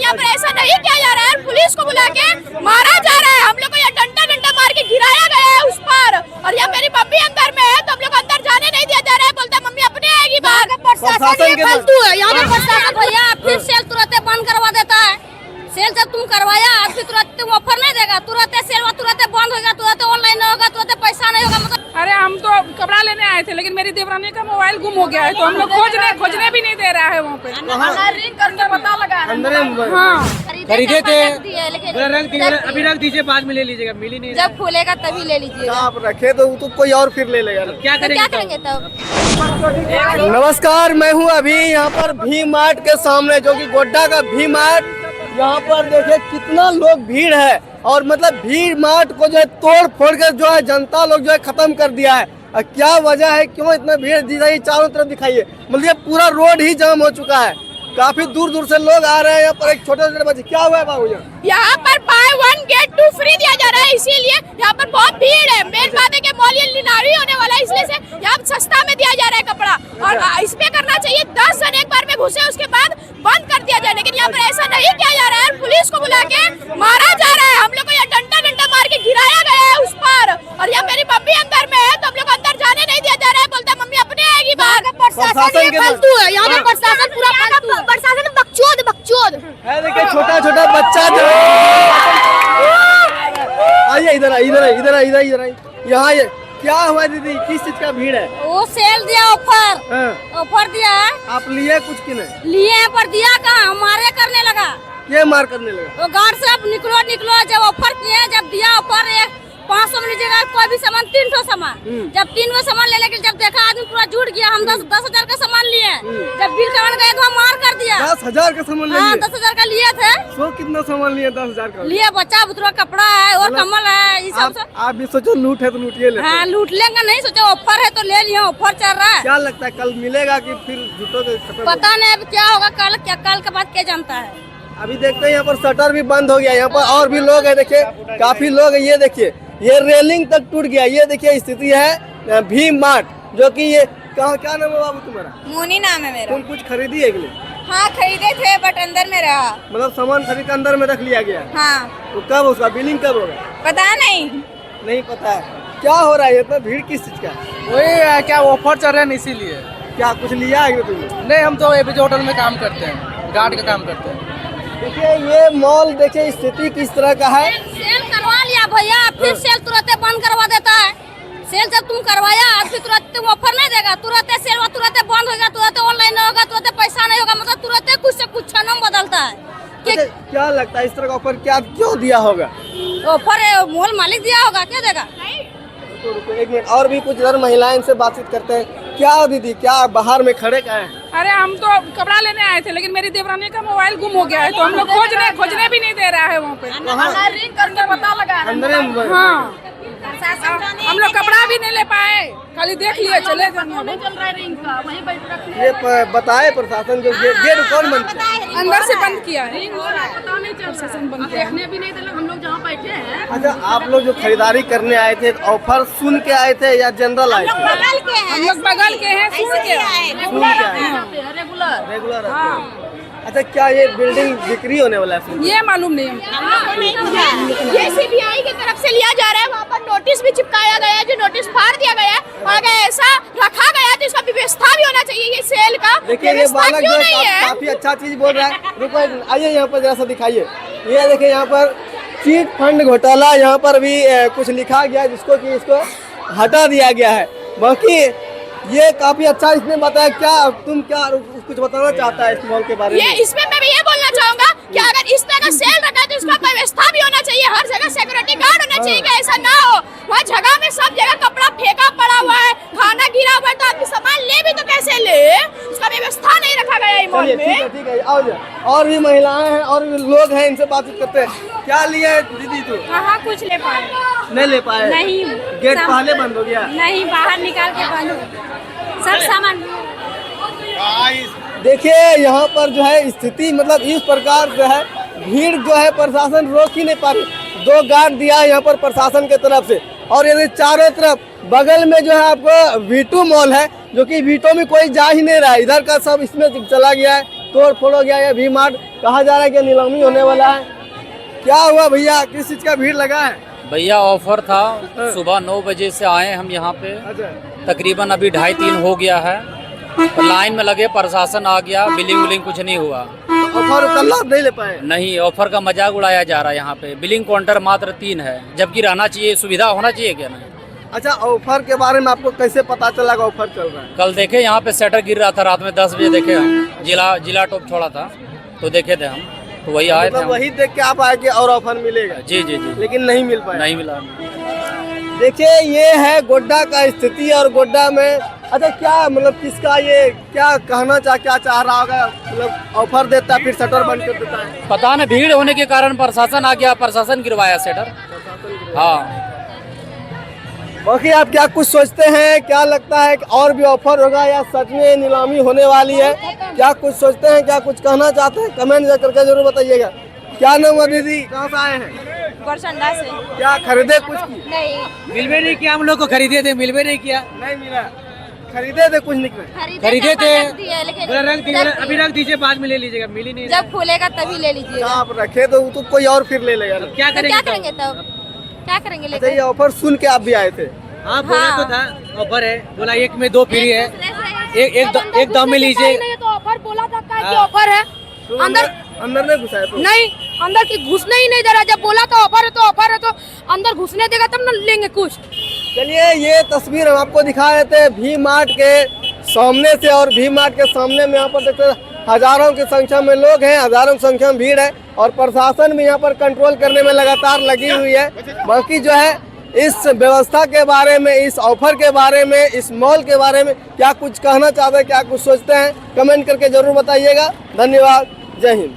यहाँ पर ऐसा नहीं किया जा रहा है। पुलिस को बुला के मारा जा रहा है, हम लोग को यहाँ डंडा मार के गिराया गया है उस पर। और यहाँ मेरी मम्मी अंदर में है तो हम लोग अंदर जाने नहीं दिया जा रहा है। बोलता है मम्मी अपने आएगी बाहर। प्रशासन फालतू है यहाँ पे। प्रशासन भैया फिर सेल तुरंत बंद करवा देता है। सेल जब तुम करवाया फिर तुरंत ऑफर नहीं देगा, तुरंत सेल तुरंत बंद होगा, तुरंत ऑनलाइन होगा, तुरंत पैसा नहीं होगा। मतलब अरे हम तो कपड़ा लेने आए थे लेकिन मेरी देवरानी का मोबाइल गुम हो गया है तो हम लोग खोजने भी नहीं दे रहा है वहाँ पे। रिंग करके पता लगा हाँ खरीदे थे, लेकिन अभी रख दीजिए, बाद में ले लीजिएगा, मिली नहीं। जब खुलेगा तभी ले लीजिएगा। आप रखे तो कोई और फिर ले लेगा। क्या तो क्या करेंगे? करेंगे तब? नमस्कार, मैं हूं अभी यहाँ पर भी मार्ट के सामने, जो कि गोड्डा का भी मार्ट। यहाँ पर देखिए कितना लोग भीड़ है और मतलब भीड़ मार्ट को जो है तोड़ फोड़ कर जो है जनता लोग जो है खत्म कर दिया है। और क्या वजह है, क्यों इतना भीड़ दी रही, चारों तरफ दिखाइए। मतलब पूरा रोड ही जाम हो चुका है, काफी दूर दूर से लोग आ रहे हैं। यहाँ पर एक छोटे छोटे बच्चे, क्या हुआ है बाबू? यहाँ पर बाय 1 गेट 2 फ्री दिया जा रहा है, इसीलिए यहाँ पर बहुत भीड़ है। मेन बात है कि मॉल ये लिनारी होने वाला है, इसलिए से यहाँ सस्ता में दिया जा रहा है कपड़ा। और इसमें करना चाहिए 10 जन एक बार में घुसे, उसके बाद बंद कर दिया जाए। लेकिन यहाँ पर ऐसा नहीं किया जा रहा है। पुलिस को बुला के मारा जा रहा है, हम लोग को यहाँ डंडा मार के गिराया गया है उस पर। और यहाँ मेरी मम्मी अंदर में है तो हम लोग अंदर जाने नहीं दिया जा रहा है। बोलता है मम्मी अपने आएगी बाहर। प्रशासन फालतू है यहाँ पे। प्रशासन पूरा फालतू है। प्रशासन बकचोद है। देखिए छोटा छोटा बच्चा जो आइए इधर यहाँ ये क्या हुआ दीदी, किस चीज का भीड़ है? वो सेल दिया, ऑफर दिया है। आप लिए कुछ कि नहीं लिए पर दिया कहाँ, हमारे करने लगा। ये मार करने लगा। वो गार्ड से अब निकलो जब ऑफर किए, जब दिया ऑफर 500 में लीजिएगा कोई भी सामान 300 सामान। जब 300 सामान ले लेके जब देखा आदमी पूरा जुट गया, हम 10,000 का सामान लिए। जब बिल करवाने गए तो हम मार कर दिया। 10,000 का सामान लिए? हाँ 10,000 का लिए थे। सो कितना सामान लिए 10,000 का? लिए बच्चा बुतरा कपड़ा है और कम्बल है, ये सब। आप भी सोचो लूट है तो लूटिए ले। हाँ लूट लेंगे, नहीं सोचो ऑफर है तो ले लिया। ऑफर चल रहा है। क्या लगता है कल मिलेगा कि फिर जुटोगे? पता नहीं अब क्या होगा, कल के बाद क्या जानता है। अभी देखते हैं यहाँ पर शटर भी बंद हो गया। यहाँ पर और भी लोग है, देखिए काफी लोग है। ये देखिए ये रेलिंग तक टूट गया। ये देखिए स्थिति है भी मार्ट, जो कि ये क्या नाम है बाबू तुम्हारा? मोनी नाम है मेरा। तुम कुछ खरीदी है कि नहीं? हाँ खरीदे थे बट अंदर में रहा। मतलब सामान खरीद कर अंदर में रख लिया गया? हाँ। तो कब उसका बिलिंग कब होगा? पता नहीं पता है। क्या हो रहा है इतना भीड़ किस चीज का? वही क्या ऑफर चल रहा है इसीलिए। क्या कुछ लिया है तुमने? नहीं, हम तो एपीजे होटल में काम करते हैं, गार्ड का काम करते हैं। देखिए ये मॉल, देखिए स्थिति किस तरह का है। सेल करवा लिया भैया, फिर सेल तुरंत बंद करवा देता है। सेल जब तुम करवाया फिर तुरंत ऑफर नहीं देगा, तुरंत सेल तुरंत बंद होगा, तुरंत ऑनलाइन होगा, तुरंत पैसा नहीं होगा। मतलब तुरंत कुछ से कुछ नाम बदलता है। क्या लगता है इस तरह का ऑफर क्या क्यों दिया होगा? ऑफर मॉल मालिक दिया होगा, क्या देगा? एक मिनट और भी कुछ इधर महिलाएं से बातचीत करते हैं। क्या दीदी, क्या बाहर में खड़े का है? अरे हम तो कपड़ा लेने आए थे लेकिन मेरी देवरानी का मोबाइल गुम हो गया है तो हम लोग खोजने भी नहीं दे रहा है वहाँ पे। रिंग करके पता लगा। अंदर हाँ हम लोग कपड़ा भी नहीं ले पाए, खाली देख लिए चले गए। नहीं चल रहा है रिंग का, वहीं बैठ रखे। ये बताए प्रशासन जो गेट कौन बंद किया? अंदर से बंद किया है। रिंग हो रहा है, पता नहीं चल रहा है। देखने भी नहीं दे हम लोग जहाँ बैठे हैं। अच्छा, आप लोग जो खरीदारी करने आए थे ऑफर सुन के आए थे या जनरल आए थे? हम लोग बगल के हैं, सुन के रेगुलर। अच्छा, क्या ये बिल्डिंग बिक्री होने वाला है? ये मालूम नहीं हमको। ये सीबीआई की तरफ से लिया जा रहा है, वहाँ पर नोटिस भी चिपकाया गया है, जो नोटिस फाड़ दिया गया है। और अगर ऐसा रखा गया तो इसका व्यवस्था भी होना चाहिए। ये सेल का देखिए ये बालक जो काफी अच्छा चीज बोल रहा है। रुको आइए यहाँ पर जरा सा दिखाइए। ये देखिए यहाँ पर चीट फंड घोटाला, यहाँ पर भी कुछ लिखा गया है जिसको कि इसको हटा दिया गया है। बाकी ये काफी अच्छा इसने बताया। क्या तुम क्या कुछ बताना चाहता है इस मॉल के बारे में? इसमें मैं भी ये बोलना चाहूंगा कि अगर इस तरह का सेल रखा है तो इसका व्यवस्था भी होना चाहिए। हर जगह सिक्योरिटी गार्ड होना चाहिए कि ऐसा ना हो। वहाँ जगह में सब जगह कपड़ा फेंका पड़ा हुआ है, खाना गिरा हुआ है, तो आदमी सामान ले भी तो कैसे ले? उसका व्यवस्था नहीं रखा गया है मॉल में। ठीक है आओ जाओ। और भी महिलाएं हैं और भी लोग हैं, इनसे बातचीत करते हैं। क्या लिए दीदी तू? कहाँ कुछ ले पाए? नहीं ले पाए? नहीं। गेट पहले बंद हो गया? नहीं, बाहर निकाल के बंद सब सामान। देखिए यहाँ पर जो है स्थिति मतलब इस प्रकार जो है, भीड़ जो है प्रशासन रोक ही नहीं पा रही। 2 गार्ड दिया है यहाँ पर प्रशासन के तरफ से। और यदि चारों तरफ बगल में जो है आपको वीटू मॉल है, जो कि वीटू में कोई जा ही नहीं रहा है, इधर का सब इसमें चला गया है। तोड़ फोड़ हो गया। ये भी मार्ट कहा जा रहा है कि नीलामी होने वाला है। क्या हुआ भैया, किस चीज का भीड़ लगा है? भैया ऑफर था, सुबह 9 बजे से आए हम यहाँ पे, अच्छा, तकरीबन अभी 2:30 हो गया है। तो लाइन में लगे, प्रशासन आ गया, बिलिंग विलिंग कुछ नहीं हुआ। ऑफर का लाभ नहीं ले पाए? नहीं, ऑफर का मजाक उड़ाया जा रहा है यहाँ पे। बिलिंग काउंटर मात्र 3 है, जबकि रहना चाहिए, सुविधा होना चाहिए क्या नहीं। अच्छा, ऑफर के बारे में आपको कैसे पता चला कि ऑफर चल रहा है? कल देखे यहाँ पे शटर गिर रहा था, रात में 10 बजे देखे हम, जिला टॉप छोड़ा था तो देखे थे हम, तो वही आए थे मतलब हम। वही देख के आप आए कि और ऑफर मिलेगा? जी जी जी, लेकिन नहीं मिल पाया? नहीं मिला। देखिए ये है गोड्डा का स्थिति। और गोड्डा में अच्छा क्या मतलब किसका ये क्या कहना क्या चाह रहा होगा? मतलब ऑफर देता है फिर शटर बंद कर देता है। पता नहीं, भीड़ होने के कारण प्रशासन आ गया, प्रशासन गिरवाया शटर। हाँ, बाकी आप क्या कुछ सोचते हैं? क्या लगता है कि और भी ऑफर होगा या सच में नीलामी होने वाली है? क्या कुछ सोचते हैं? क्या कुछ कहना चाहते हैं? कमेंट करके जरूर बताइएगा। क्या नाम है दीदी, कहाँ से आए हैं? गोरचंडा से। क्या खरीदे कुछ की? नहीं मिलवे नहीं किया, हम लोग को खरीदे थे, मिलवे नहीं किया। नहीं मिला। खरीदे थे कुछ निकले? खरीदे थे, लेकिन बोला रख दीजिए, अभी रख दीजिए, बाद में ले लीजिएगा। मिली नहीं। जब खुलेगा तभी ले लीजिएगा। आप रखे तो कोई और फिर ले लेगा। क्या तो क्या करेंगे करेंगे तब? क्या करेंगे अच्छा, ये लेकर? ऑफर सुन के आप भी आए थे? हाँ, बोला तो था ऑफर है, बोला 1 में 2 फ्री है, एक दाम में लीजिए। तो ऑफर बोला था कि हाँ। ऑफर है, तो अंदर अंदर नहीं घुसाया तो? नहीं, अंदर की घुसने ही नहीं दे रहा। जब बोला था ऑफर है तो ऑफर है, तो अंदर घुसने देगा तब न लेंगे कुछ। चलिए ये तस्वीर हम आपको दिखा रहे थे भी मार्ट के सामने से। और भी मार्ट के सामने में यहाँ पर देखते हजारों की संख्या में लोग हैं, हजारों की संख्या में भीड़ है और प्रशासन भी यहाँ पर कंट्रोल करने में लगातार लगी हुई है। बाकी जो है इस व्यवस्था के बारे में, इस ऑफर के बारे में, इस मॉल के बारे में क्या कुछ कहना चाहते हैं, क्या कुछ सोचते हैं, कमेंट करके जरूर बताइएगा। धन्यवाद, जय हिंद।